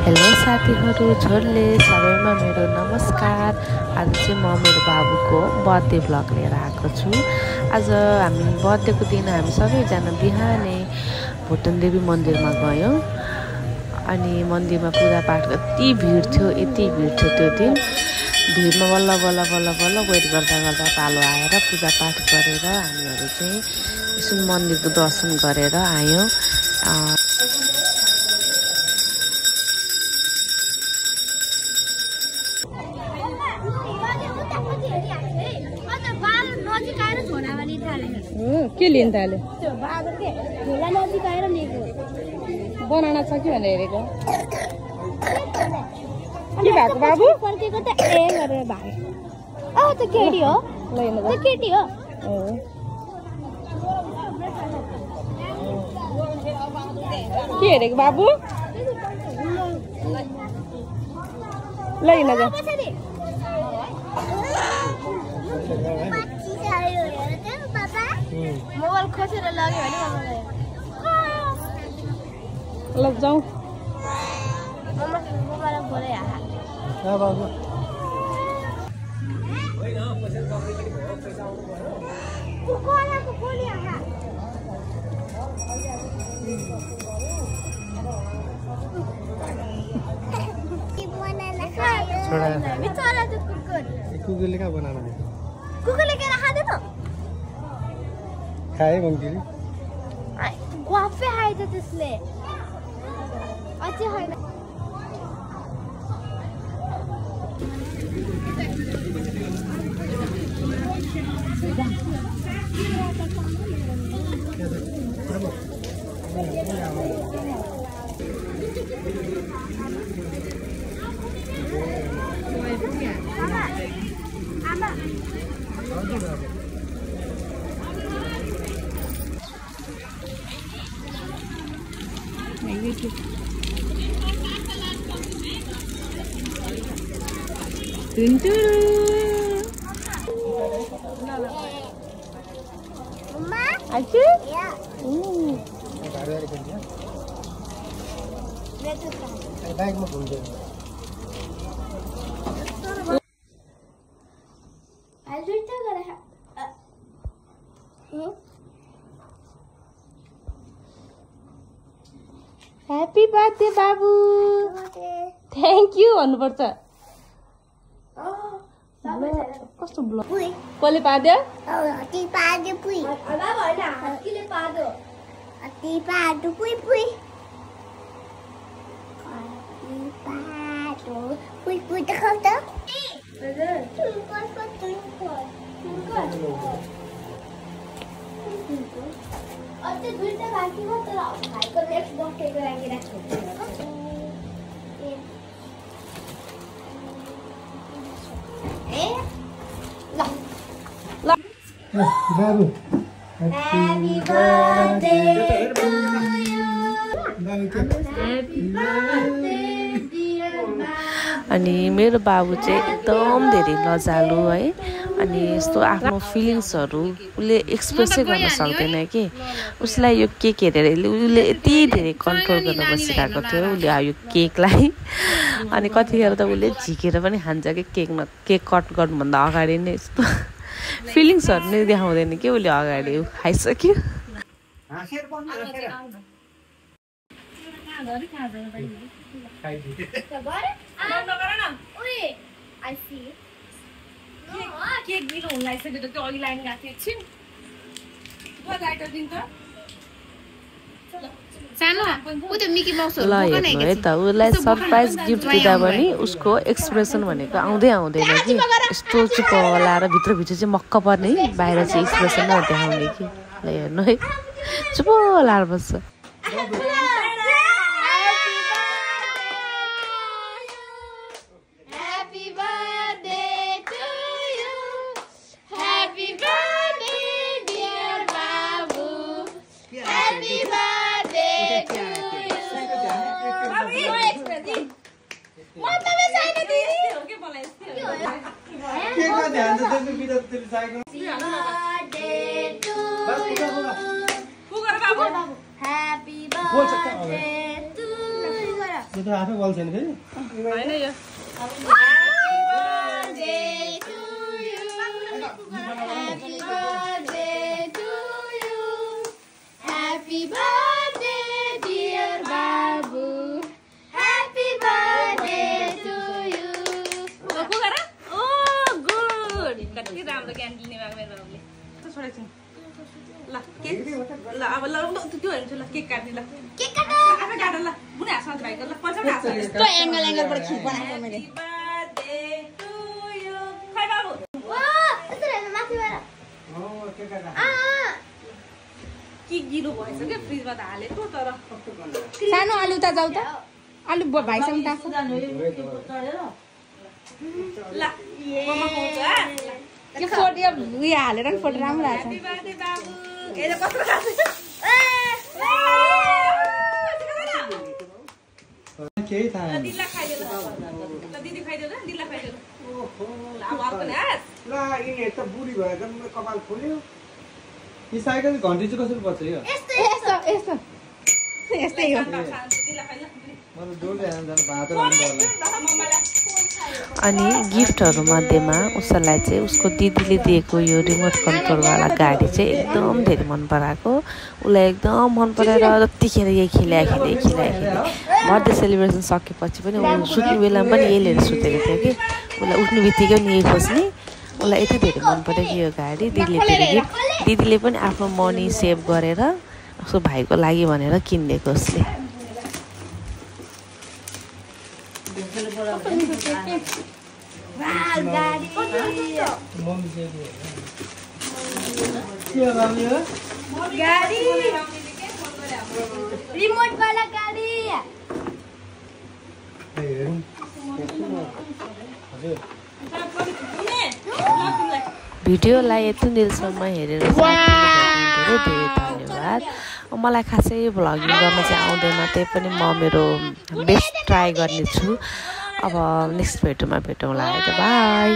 Hello साथीहरू, झोरले सबैमा मेरो नमस्कार। आज चाहिँ म मेरो बाबुको बर्थडे भ्लग लिएर आएको छु। आज हामी बर्थडेको दिन हामी सबैजना बिहानै भुटन देवी मन्दिरमा गयौँ। अनि मन्दिरमा पूजापाठ यति भिड थियो त्यो दिन। भिडमा बल्ल वेट गर्दा पालो आएर पूजापाठ गरेर हामीहरू चाहिँ यसो मन्दिरको दर्शन गरेर आयौँ। के लिन थाल्यो? बनाउन छ कि भनेर हेरेको। के भएको बाबु? फर्केको त ए गरेर भाग्यो। त केटी हो? त केटी हो। के हेरेको बाबु? ल जा। मोबाइल खोसेर लग्यो भने ल जाऊ। मोबाइल बोले कुकुरले क्या बनाना है? कुकुरले के खाँदै त? खाए मङ्कीले? ग्वाफै खाएछ त्यसले। अझै होइन। ब्यागमा घुम्दै ह्यापी बर्थडे बाबु। थ्याङ्क यू भन्नुपर्छ। कस्तो ब्लग कसले पाद्यो? अझै दुईटा बाँकी हो तर भाइको नेक्स्ट बर्थडेको लागि राख्छु। बाबु Happy birthday to you. Happy birthday dear बाबु। अनि मेरो बाबु चाहिँ एकदम धेरै लजालु है। अनि यस्तो आफ्नो फिलिङ्सहरू उसले एक्सप्रेसै गर्न सक्दैन कि। उसलाई यो केक हेरेर उसले यति धेरै कन्ट्रोल गर्न बसिरहेको थियो उसले यो केकलाई। अनि कतिखेर त उसले झिकेर पनि खान्छ कि केक कट गर्नुभन्दा अगाडि नै यस्तो फिलिङ्सहरू नै देखाउँदैन कि उसले अगाडि खाइसक्यो। केक दिनु हुन लागिसक्यो त त्यो अघि लाइन गएको थियो एकछिन। ल हेर्नु है त उसलाई सरप्राइज गिफ्ट दिँदा पनि उसको एक्सप्रेसन भनेको आउँदैन कि। यस्तो चुप लाएर भित्रभित्र चाहिँ मक्क पर्ने, बाहिर चाहिँ एक्सप्रेसन नै देखाउने कि। ल हेर्नु है चुप लाएर बस्छ। Happy birthday to you. यो त आफै बोल्छ नि फेरि हैन यो Happy birthday, dear Babu. Happy birthday to you. को गर ओ गुड कति राम्रो ज्ञान दिने भएको मेरो बाबुले त छोडेछ ल केक ल अब ल त्यो हेर्छु ल केक काट्ने ल केक काट आफै काट ल बुढा हाँस्न भाइको ल पछि हाँस्न यस्तो एंगलबाट खिच बनाएको मैले बर्थडे टु यु खै बाबु ओ यस्तो हेर्नु माथि भएर के गिलो भएछ के फ्रिजमा त हालेको तर सानो आलु त जाऊ त आलु भाइसँग टाँस ल ममा खुवाउँछु हा के फोटो यो उयो हालेर नि फोटो राम्रो आछ ह्यापी बर्थडे बाबु ए कस्तो खान्छ केही थाहा छैन दिल्ला खाइदियो ल दिदी खाइदियो ल दिल्ला खाइदियो ओहो ल अब अर्को नि हास ल यिनीहरू त बुढी भएर जम्मै कपाल खोल्यो यी साइकल घन्टी चाहिँ कसरी पर्छ यो यस्तै हो दिल्ला खाइ ल मलाई डोल जान भात राख्नु अनि गिफ्टहरु मध्येमा उसलाई चाहिँ उसको दिदीले दिएको यो रिमोट कन्ट्रोलवाला गाडी चाहिँ एकदम धेरै मन पराएको उलाई एकदम मन पराएर जतिखेर यही खिलाए बर्थडे सेलिब्रेसन सकेपछि पनि उ सुत्ने बेलामा पनि यही लिएर सुतेको थियो कि उलाई उठ्ने बित्तिकै नि यही खोज्ने उलाई यति धेरै मन पर्यो कि यो गाडी दिदीले पनि आफ्नो मनी सेभ गरेर उसको भाइको लागि भनेर किनिदिएको उसले गाडी रिमोट वाला गाडी भिडियोलाई यति दिनसम्म हेरेर धेरै धेरै धन्यवाद मलाई खासै भ्लगिङ गर्न चाहिँ आउँदैन त्यही पनि म मेरो बेस्ट ट्राई गर्नेछु अब नेक्स्ट भिडियोमा भेटौँला है त बाई